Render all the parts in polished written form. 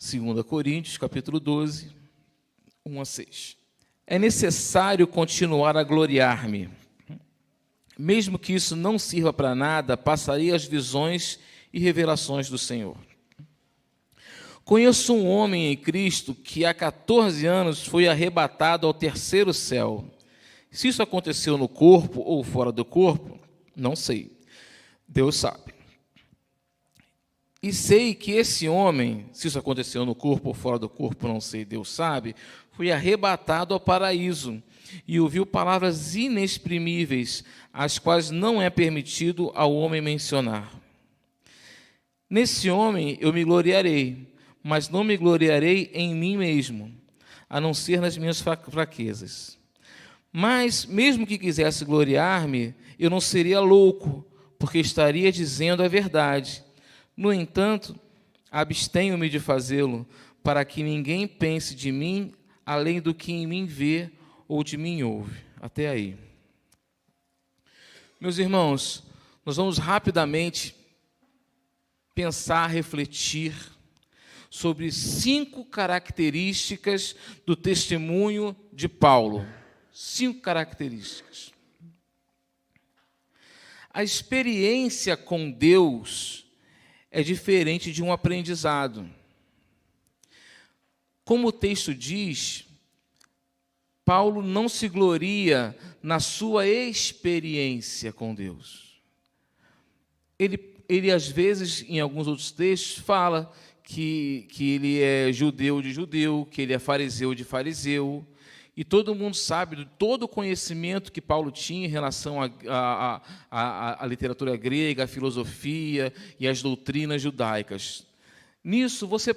2 Coríntios, capítulo 12, 1 a 6. É necessário continuar a gloriar-me. Mesmo que isso não sirva para nada, passarei as visões e revelações do Senhor. Conheço um homem em Cristo que há 14 anos foi arrebatado ao terceiro céu. Se isso aconteceu no corpo ou fora do corpo, não sei. Deus sabe. E sei que esse homem, se isso aconteceu no corpo ou fora do corpo, não sei, Deus sabe, foi arrebatado ao paraíso e ouviu palavras inexprimíveis, as quais não é permitido ao homem mencionar. Nesse homem eu me gloriarei, mas não me gloriarei em mim mesmo, a não ser nas minhas fraquezas. Mas, mesmo que quisesse gloriar-me, eu não seria louco, porque estaria dizendo a verdade. No entanto, abstenho-me de fazê-lo, para que ninguém pense de mim além do que em mim vê ou de mim ouve. Até aí. Meus irmãos, nós vamos rapidamente pensar, refletir sobre 5 características do testemunho de Paulo. 5 características. A experiência com Deus é diferente de um aprendizado. Como o texto diz, Paulo não se gloria na sua experiência com Deus. Ele às vezes, em alguns outros textos, fala que ele é judeu de judeu, que ele é fariseu de fariseu, e todo mundo sabe de todo o conhecimento que Paulo tinha em relação à literatura grega, à filosofia e às doutrinas judaicas. Nisso, você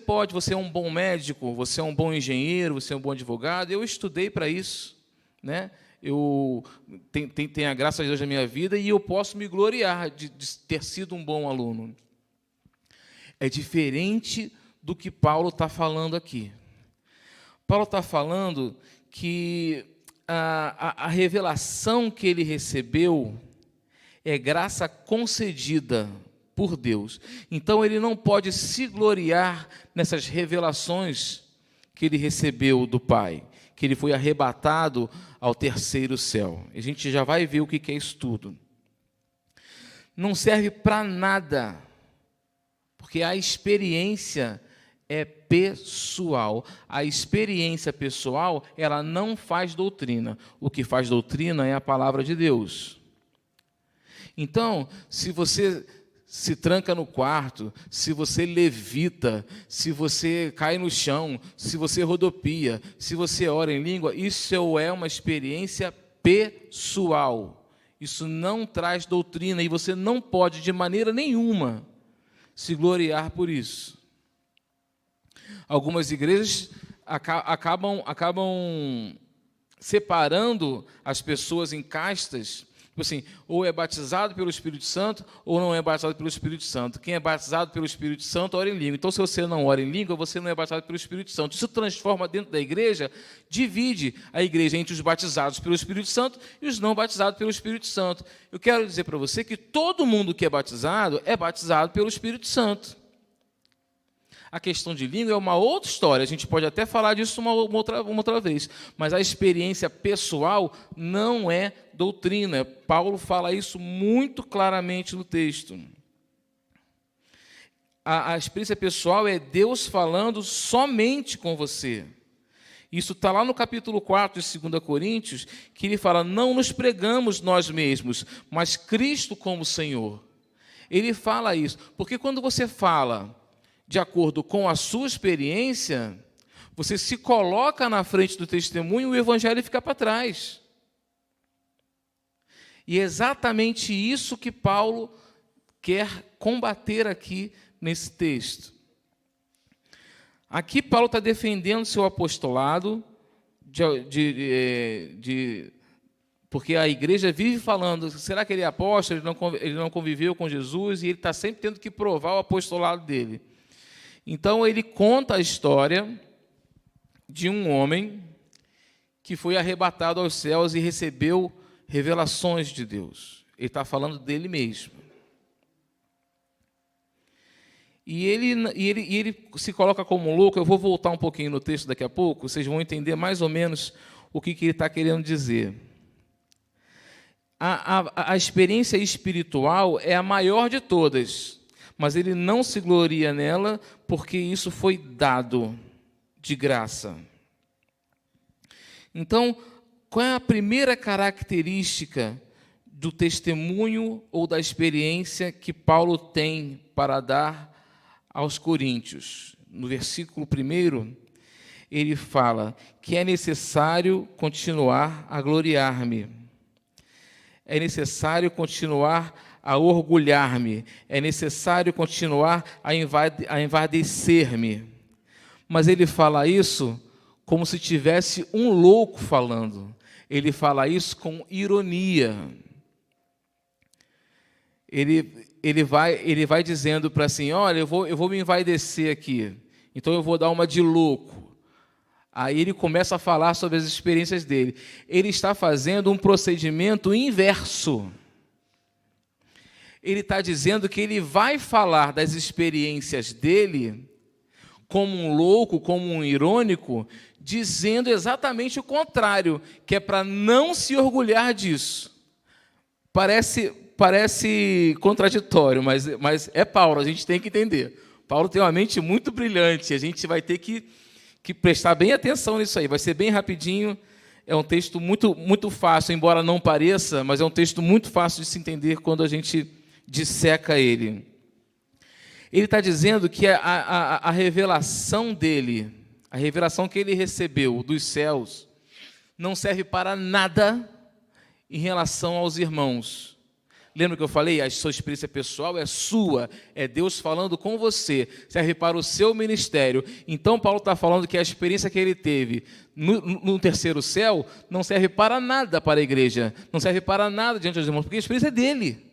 é um bom médico, você é um bom engenheiro, você é um bom advogado. Eu estudei para isso, né? Eu tenho a graça de Deus na minha vida e eu posso me gloriar de ter sido um bom aluno. É diferente do que Paulo está falando aqui. Paulo está falando que a revelação que ele recebeu é graça concedida por Deus. Então, ele não pode se gloriar nessas revelações que ele recebeu do Pai, que ele foi arrebatado ao terceiro céu. A gente já vai ver o que é isso tudo. Não serve para nada, porque a experiência é pessoal. A experiência pessoal, ela não faz doutrina. O que faz doutrina é a palavra de Deus. Então, se você se tranca no quarto, se você levita, se você cai no chão, se você rodopia, se você ora em língua, isso é uma experiência pessoal. Isso não traz doutrina e você não pode, de maneira nenhuma, se gloriar por isso. Algumas igrejas acabam separando as pessoas em castas, tipo assim, ou é batizado pelo Espírito Santo, ou não é batizado pelo Espírito Santo. Quem é batizado pelo Espírito Santo ora em língua. Então, se você não ora em língua, você não é batizado pelo Espírito Santo. Isso transforma dentro da igreja, divide a igreja entre os batizados pelo Espírito Santo e os não batizados pelo Espírito Santo. Eu quero dizer para você que todo mundo que é batizado pelo Espírito Santo. A questão de língua é uma outra história, a gente pode até falar disso uma outra vez, mas a experiência pessoal não é doutrina. Paulo fala isso muito claramente no texto. A experiência pessoal é Deus falando somente com você. Isso está lá no capítulo 4 de 2 Coríntios, que ele fala, não nos pregamos nós mesmos, mas Cristo como Senhor. Ele fala isso, porque quando você fala de acordo com a sua experiência, você se coloca na frente do testemunho e o evangelho fica para trás. E é exatamente isso que Paulo quer combater aqui nesse texto. Aqui Paulo está defendendo seu apostolado, porque a igreja vive falando, será que ele é apóstolo, ele não conviveu com Jesus, e ele está sempre tendo que provar o apostolado dele. Então, ele conta a história de um homem que foi arrebatado aos céus e recebeu revelações de Deus. Ele está falando dele mesmo. E ele se coloca como louco. Eu vou voltar um pouquinho no texto daqui a pouco, vocês vão entender mais ou menos o que ele está querendo dizer. A experiência espiritual é a maior de todas, mas ele não se gloria nela, porque isso foi dado de graça. Então, qual é a primeira característica do testemunho ou da experiência que Paulo tem para dar aos coríntios? No versículo 1, ele fala que é necessário continuar a gloriar-me, é necessário continuar a orgulhar-me, é necessário continuar a envadecer-me. Mas ele fala isso como se tivesse um louco falando. Ele fala isso com ironia. Ele vai dizendo para assim, olha, eu vou me envaidecer aqui, então eu vou dar uma de louco. Aí ele começa a falar sobre as experiências dele. Ele está fazendo um procedimento inverso. Ele está dizendo que ele vai falar das experiências dele como um louco, como um irônico, dizendo exatamente o contrário, que é para não se orgulhar disso. Parece contraditório, mas é Paulo, a gente tem que entender. Paulo tem uma mente muito brilhante, a gente vai ter que prestar bem atenção nisso aí. Vai ser bem rapidinho, é um texto muito, muito fácil, embora não pareça, mas é um texto muito fácil de se entender quando a gente disseca ele. Ele está dizendo que a revelação dele, a revelação que ele recebeu dos céus, não serve para nada em relação aos irmãos. Lembra que eu falei? A sua experiência pessoal é sua, é Deus falando com você, serve para o seu ministério. Então, Paulo está falando que a experiência que ele teve no terceiro céu não serve para nada para a igreja, não serve para nada diante dos irmãos, porque a experiência é dele.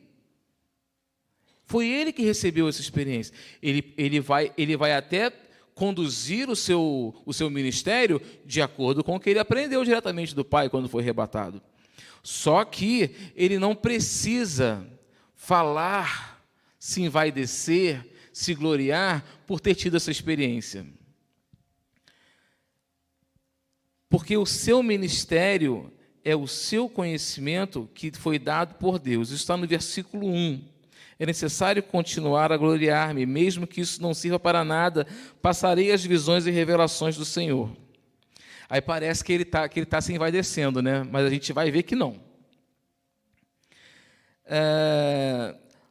Foi ele que recebeu essa experiência. Ele vai até conduzir o seu ministério de acordo com o que ele aprendeu diretamente do Pai quando foi arrebatado. Só que ele não precisa falar, se envaidecer, se gloriar por ter tido essa experiência. Porque o seu ministério é o seu conhecimento que foi dado por Deus. Isso está no versículo 1. É necessário continuar a gloriar-me, mesmo que isso não sirva para nada, passarei as visões e revelações do Senhor. Aí parece que ele tá se envaidecendo, né? Mas a gente vai ver que não.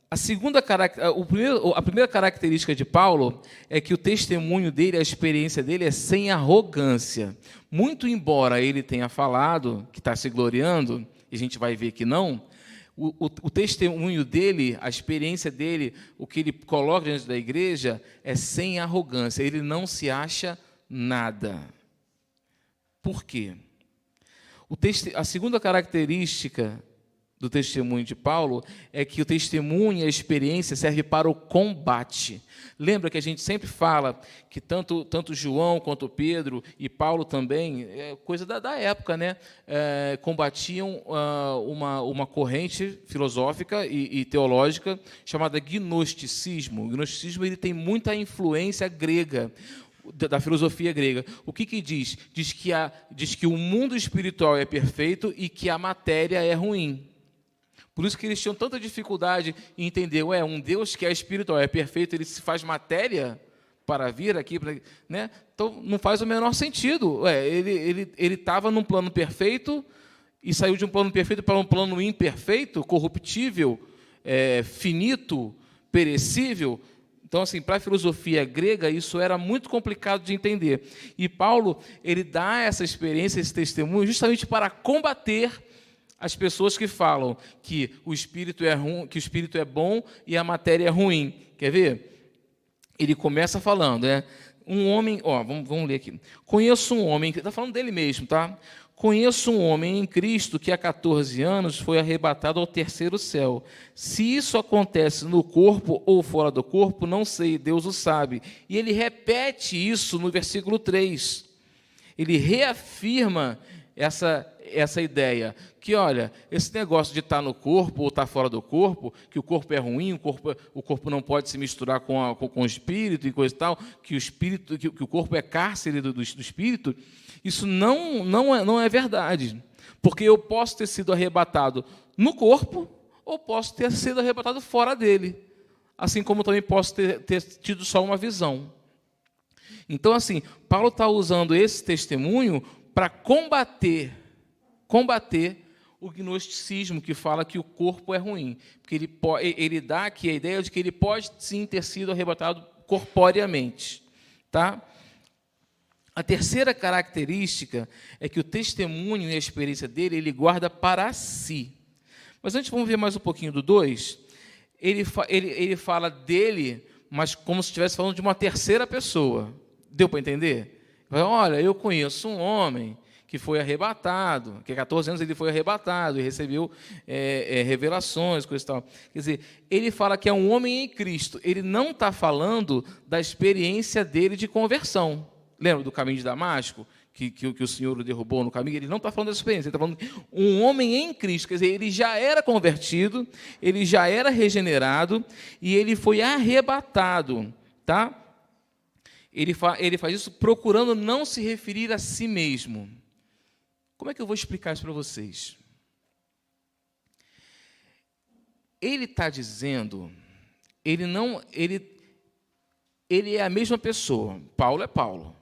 A primeira característica de Paulo é que o testemunho dele, a experiência dele é sem arrogância. Muito embora ele tenha falado que está se gloriando, e a gente vai ver que não, o testemunho dele, a experiência dele, o que ele coloca diante da igreja é sem arrogância. Ele não se acha nada. Por quê? A segunda característica do testemunho de Paulo é que o testemunho e a experiência serve para o combate. Lembra que a gente sempre fala que tanto João quanto Pedro e Paulo também, coisa da época, né? Combatiam uma corrente filosófica e teológica chamada gnosticismo. O gnosticismo ele tem muita influência grega, da filosofia grega. O que diz? Diz que o mundo espiritual é perfeito e que a matéria é ruim. Por isso que eles tinham tanta dificuldade em entender, um Deus que é espiritual, é perfeito, ele se faz matéria para vir aqui, né? Então não faz o menor sentido. Ele estava num plano perfeito e saiu de um plano perfeito para um plano imperfeito, corruptível, finito, perecível. Então, assim, para a filosofia grega, isso era muito complicado de entender. E Paulo, ele dá essa experiência, esse testemunho, justamente para combater as pessoas que falam que o espírito é ruim, que o espírito é bom e a matéria é ruim. Quer ver? Ele começa falando, um homem, vamos ler aqui. Conheço um homem, está falando dele mesmo, tá? Conheço um homem em Cristo que há 14 anos foi arrebatado ao terceiro céu. Se isso acontece no corpo ou fora do corpo, não sei, Deus o sabe. E ele repete isso no versículo 3. Ele reafirma essa ideia que, olha, esse negócio de estar no corpo ou estar fora do corpo, que o corpo é ruim, o corpo não pode se misturar com o espírito e coisa e tal, que o corpo é cárcere do espírito, isso não é verdade. Porque eu posso ter sido arrebatado no corpo ou posso ter sido arrebatado fora dele. Assim como também posso ter tido só uma visão. Então, assim, Paulo está usando esse testemunho para combater o gnosticismo que fala que o corpo é ruim. Porque ele dá aqui a ideia de que ele pode, sim, ter sido arrebatado corporeamente. Tá? A terceira característica é que o testemunho e a experiência dele, ele guarda para si. Mas antes, vamos ver mais um pouquinho do 2. Ele fala dele, mas como se estivesse falando de uma terceira pessoa. Deu para entender? Olha, eu conheço um homem que foi arrebatado, que há 14 anos ele foi arrebatado e recebeu revelações, coisa e tal. Quer dizer, ele fala que é um homem em Cristo. Ele não está falando da experiência dele de conversão. Lembra do caminho de Damasco, que o Senhor o derrubou no caminho? Ele não está falando dessa experiência, ele está falando de um homem em Cristo. Quer dizer, ele já era convertido, ele já era regenerado e ele foi arrebatado. Tá? Ele faz isso procurando não se referir a si mesmo. Como é que eu vou explicar isso para vocês? Ele está dizendo, ele é a mesma pessoa, Paulo é Paulo.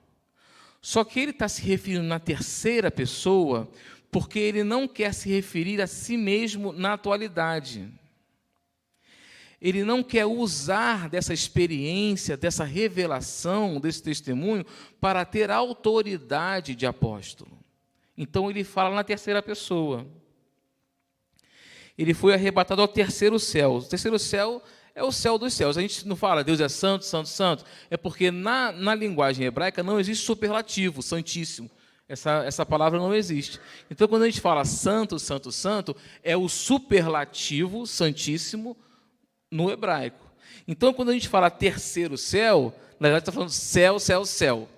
Só que ele está se referindo na terceira pessoa porque ele não quer se referir a si mesmo na atualidade. Ele não quer usar dessa experiência, dessa revelação, desse testemunho, para ter autoridade de apóstolo. Então, ele fala na terceira pessoa. Ele foi arrebatado ao terceiro céu. O terceiro céu é o céu dos céus. A gente não fala Deus é santo, santo, santo. É porque na linguagem hebraica não existe superlativo, santíssimo. Essa palavra não existe. Então, quando a gente fala santo, santo, santo, é o superlativo, santíssimo, no hebraico. Então, quando a gente fala terceiro céu, na verdade está falando céu, céu, céu.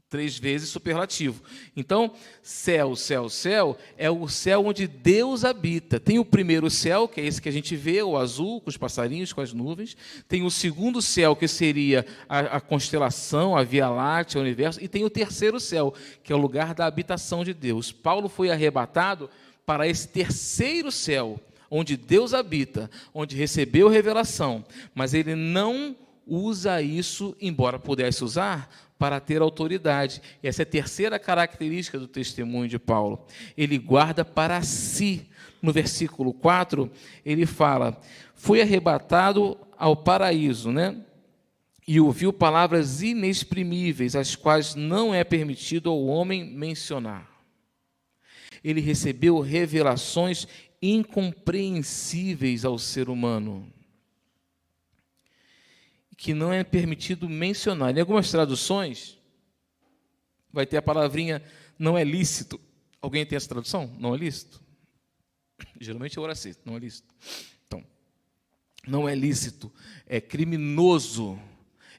3 vezes superlativo. Então, céu, céu, céu é o céu onde Deus habita. Tem o primeiro céu, que é esse que a gente vê, o azul, com os passarinhos, com as nuvens. Tem o segundo céu, que seria a constelação, a Via Láctea, o universo. E tem o terceiro céu, que é o lugar da habitação de Deus. Paulo foi arrebatado para esse terceiro céu, onde Deus habita, onde recebeu revelação. Mas ele não usa isso, embora pudesse usar, para ter autoridade. E essa é a terceira característica do testemunho de Paulo. Ele guarda para si. No versículo 4, ele fala, foi arrebatado ao paraíso, né? E ouviu palavras inexprimíveis, as quais não é permitido ao homem mencionar. Ele recebeu revelações incompreensíveis ao ser humano, que não é permitido mencionar. Em algumas traduções, vai ter a palavrinha não é lícito. Alguém tem essa tradução? Não é lícito? Geralmente eu aceito, não é lícito. Então, não é lícito, é criminoso,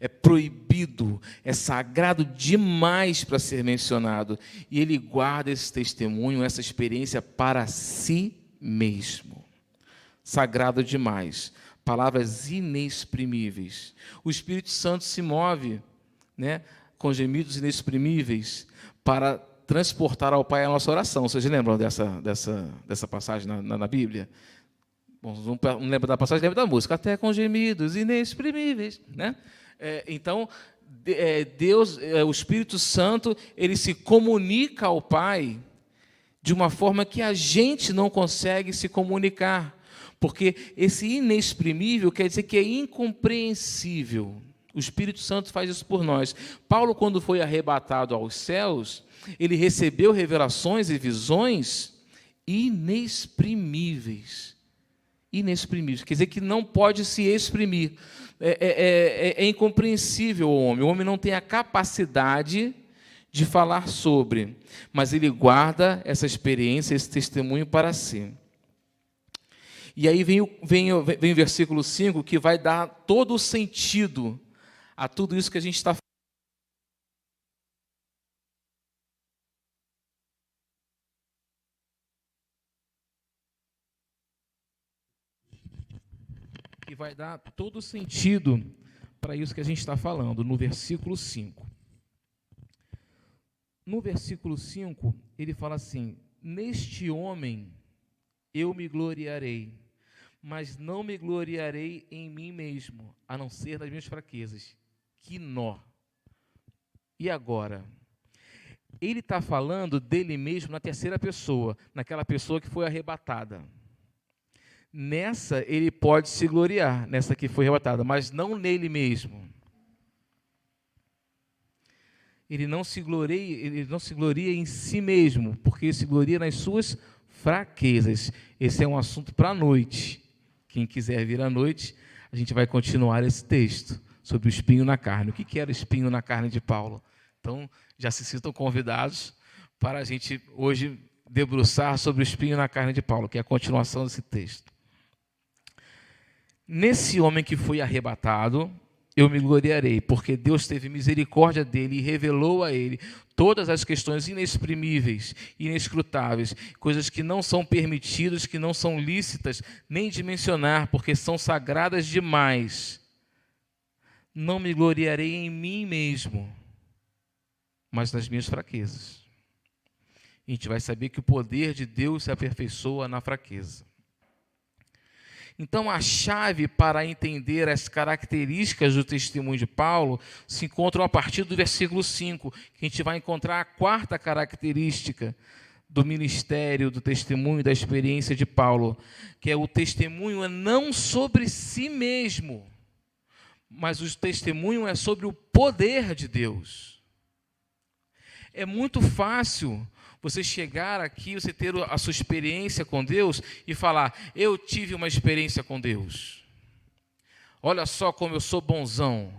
é proibido, é sagrado demais para ser mencionado. E ele guarda esse testemunho, essa experiência para si mesmo. Sagrado demais. Palavras inexprimíveis. O Espírito Santo se move, né, com gemidos inexprimíveis para transportar ao Pai a nossa oração. Vocês lembram dessa passagem na Bíblia? Bom, não lembra da passagem, lembra da música. Até com gemidos inexprimíveis. Né? Então, Deus, o Espírito Santo, ele se comunica ao Pai de uma forma que a gente não consegue se comunicar. Porque esse inexprimível quer dizer que é incompreensível. O Espírito Santo faz isso por nós. Paulo, quando foi arrebatado aos céus, ele recebeu revelações e visões inexprimíveis. Inexprimíveis. Quer dizer que não pode se exprimir. É incompreensível ao homem. O homem não tem a capacidade de falar sobre. Mas ele guarda essa experiência, esse testemunho para si. E aí vem o versículo 5, que vai dar todo o sentido a tudo isso que a gente está falando. vai dar todo o sentido para isso que a gente está falando, no versículo 5. No versículo 5, ele fala assim: neste homem eu me gloriarei, mas não me gloriarei em mim mesmo, a não ser nas minhas fraquezas. Que nó! E agora? Ele está falando dele mesmo na terceira pessoa, naquela pessoa que foi arrebatada. Nessa ele pode se gloriar, nessa que foi arrebatada, mas não nele mesmo. Ele não se gloria em si mesmo, porque ele se gloria nas suas fraquezas. Esse é um assunto para a noite. Quem quiser vir à noite, a gente vai continuar esse texto sobre o espinho na carne. O que era o espinho na carne de Paulo? Então, já se sintam convidados para a gente hoje debruçar sobre o espinho na carne de Paulo, que é a continuação desse texto. Nesse homem que foi arrebatado, eu me gloriarei, porque Deus teve misericórdia dele e revelou a ele todas as questões inexprimíveis, inescrutáveis, coisas que não são permitidas, que não são lícitas nem de mencionar, porque são sagradas demais. Não me gloriarei em mim mesmo, mas nas minhas fraquezas. A gente vai saber que o poder de Deus se aperfeiçoa na fraqueza. Então, a chave para entender as características do testemunho de Paulo se encontram a partir do versículo 5, que a gente vai encontrar a quarta característica do ministério, do testemunho, da experiência de Paulo, que é o testemunho não sobre si mesmo, mas o testemunho é sobre o poder de Deus. É muito fácil você chegar aqui, você ter a sua experiência com Deus e falar: eu tive uma experiência com Deus. Olha só como eu sou bonzão.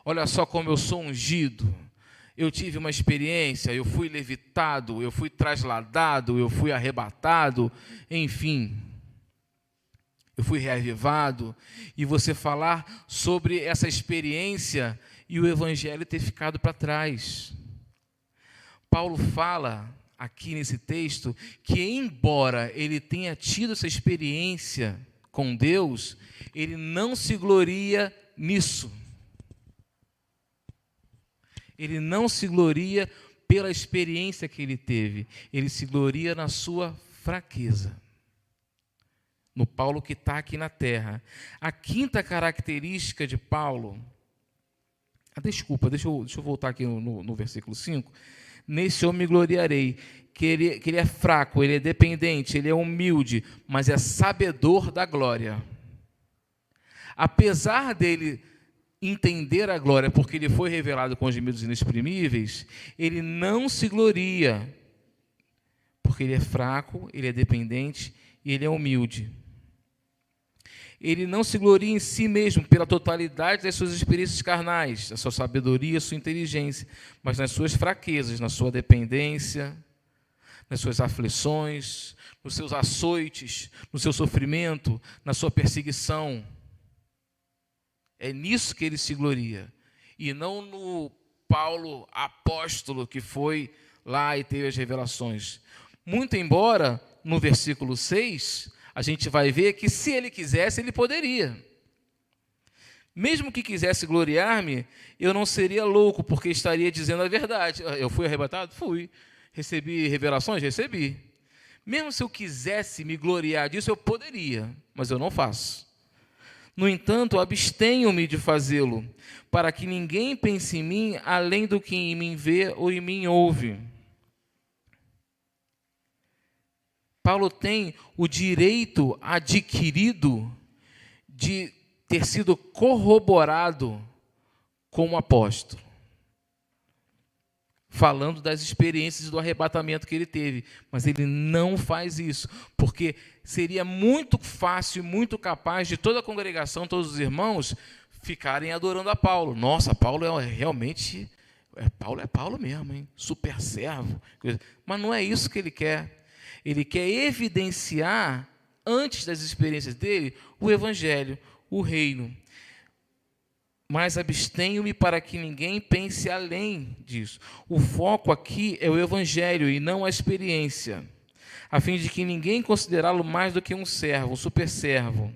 Olha só como eu sou ungido. Eu tive uma experiência, eu fui levitado, eu fui trasladado, eu fui arrebatado, enfim. Eu fui reavivado. E você falar sobre essa experiência e o evangelho ter ficado para trás. Paulo fala aqui nesse texto que, embora ele tenha tido essa experiência com Deus, ele não se gloria nisso. Ele não se gloria pela experiência que ele teve, ele se gloria na sua fraqueza. No Paulo que está aqui na terra. A quinta característica de Paulo... deixa eu voltar aqui no versículo 5. Nesse homem me gloriarei, que ele é fraco, ele é dependente, ele é humilde, mas é sabedor da glória. Apesar dele entender a glória, porque ele foi revelado com gemidos inexprimíveis, ele não se gloria, porque ele é fraco, ele é dependente e ele é humilde. Ele não se gloria em si mesmo pela totalidade das suas experiências carnais, da sua sabedoria, sua inteligência, mas nas suas fraquezas, na sua dependência, nas suas aflições, nos seus açoites, no seu sofrimento, na sua perseguição. É nisso que ele se gloria, e não no Paulo apóstolo que foi lá e teve as revelações. Muito embora, no versículo 6... a gente vai ver que, se ele quisesse, ele poderia. Mesmo que quisesse gloriar-me, eu não seria louco, porque estaria dizendo a verdade. Eu fui arrebatado? Fui. Recebi revelações? Recebi. Mesmo se eu quisesse me gloriar disso, eu poderia, mas eu não faço. No entanto, abstenho-me de fazê-lo, para que ninguém pense em mim além do que em mim vê ou em mim ouve. Paulo tem o direito adquirido de ter sido corroborado como apóstolo, falando das experiências do arrebatamento que ele teve, mas ele não faz isso, porque seria muito fácil e muito capaz de toda a congregação, todos os irmãos, ficarem adorando a Paulo. Nossa, Paulo é realmente, Paulo mesmo, hein? Super servo. Mas não é isso que ele quer. Ele quer evidenciar, antes das experiências dele, o evangelho, o reino. Mas abstenho-me para que ninguém pense além disso. O foco aqui é o evangelho e não a experiência, a fim de que ninguém considerá-lo mais do que um servo, um superservo.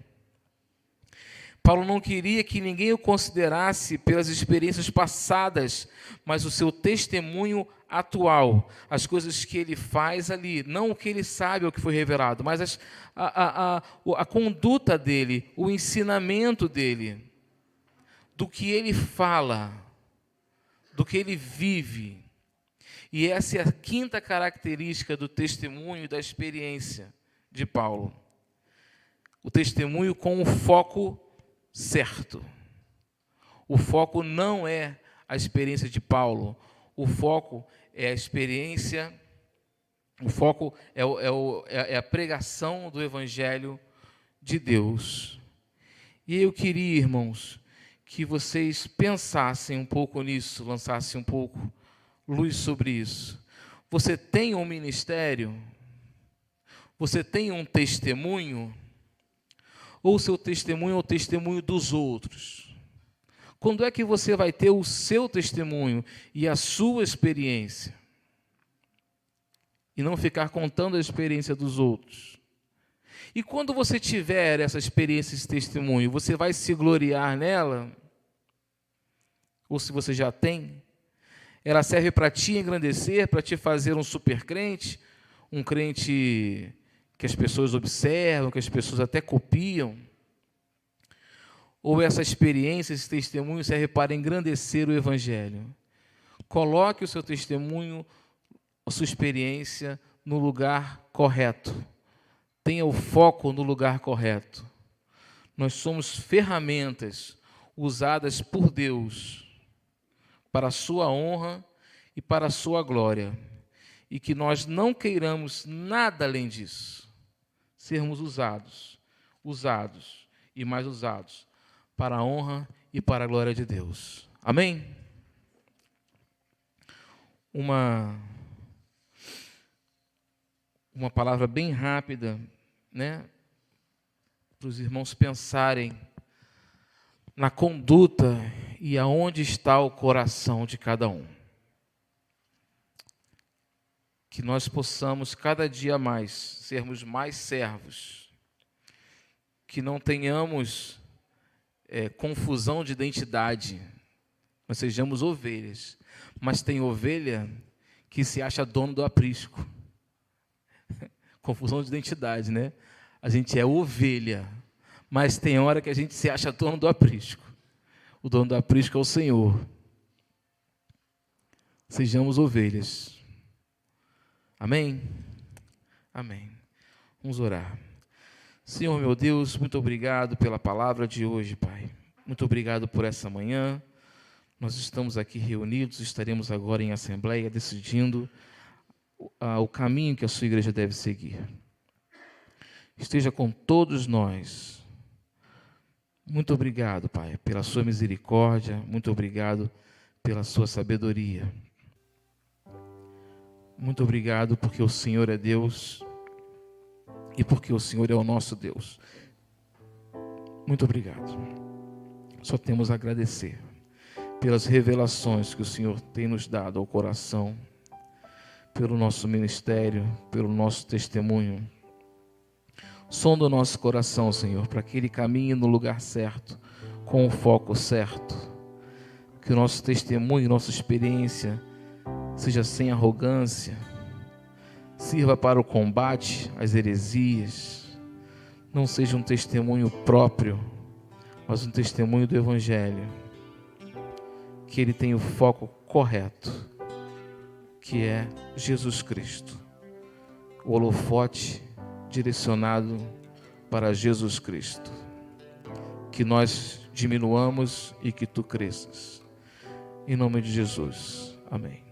Paulo não queria que ninguém o considerasse pelas experiências passadas, mas o seu testemunho atual, as coisas que ele faz ali, não o que ele sabe ou o que foi revelado, mas a conduta dele, o ensinamento dele, do que ele fala, do que ele vive. E essa é a quinta característica do testemunho e da experiência de Paulo. O testemunho com o foco certo. O foco não é a experiência de Paulo, o foco é a experiência, o foco é a pregação do Evangelho de Deus. E eu queria, irmãos, que vocês pensassem um pouco nisso, lançassem um pouco luz sobre isso. Você tem um ministério? Você tem um testemunho? Ou o seu testemunho é o testemunho dos outros? Quando é que você vai ter o seu testemunho e a sua experiência? E não ficar contando a experiência dos outros. E quando você tiver essa experiência, esse testemunho, você vai se gloriar nela? Ou se você já tem? Ela serve para te engrandecer, para te fazer um super crente, um crente que as pessoas observam, que as pessoas até copiam? Ou essa experiência, esse testemunho serve para engrandecer o Evangelho? Coloque o seu testemunho, a sua experiência no lugar correto. Tenha o foco no lugar correto. Nós somos ferramentas usadas por Deus para a sua honra e para a sua glória. E que nós não queiramos nada além disso. Sermos usados e mais usados para a honra e para a glória de Deus. Amém? Uma palavra bem rápida, né, para os irmãos pensarem na conduta e aonde está o coração de cada um. Que nós possamos cada dia mais sermos mais servos, que não tenhamos confusão de identidade, nós sejamos ovelhas, mas tem ovelha que se acha dono do aprisco. Confusão de identidade, né? A gente é ovelha, mas tem hora que a gente se acha dono do aprisco. O dono do aprisco é o Senhor. Sejamos ovelhas. Amém? Amém. Vamos orar. Senhor, meu Deus, muito obrigado pela palavra de hoje, Pai. Muito obrigado por essa manhã. Nós estamos aqui reunidos, estaremos agora em assembleia decidindo o caminho que a sua igreja deve seguir. Esteja com todos nós. Muito obrigado, Pai, pela sua misericórdia. Muito obrigado pela sua sabedoria. Muito obrigado porque o Senhor é Deus e porque o Senhor é o nosso Deus. Muito obrigado. Só temos a agradecer pelas revelações que o Senhor tem nos dado ao coração, pelo nosso ministério, pelo nosso testemunho. Sonda o nosso coração, Senhor, para que Ele caminhe no lugar certo, com o foco certo. Que o nosso testemunho, nossa experiência seja sem arrogância, sirva para o combate às heresias, não seja um testemunho próprio, mas um testemunho do Evangelho. Que ele tenha o foco correto, que é Jesus Cristo. O holofote direcionado para Jesus Cristo. Que nós diminuamos e que tu cresças. Em nome de Jesus. Amém.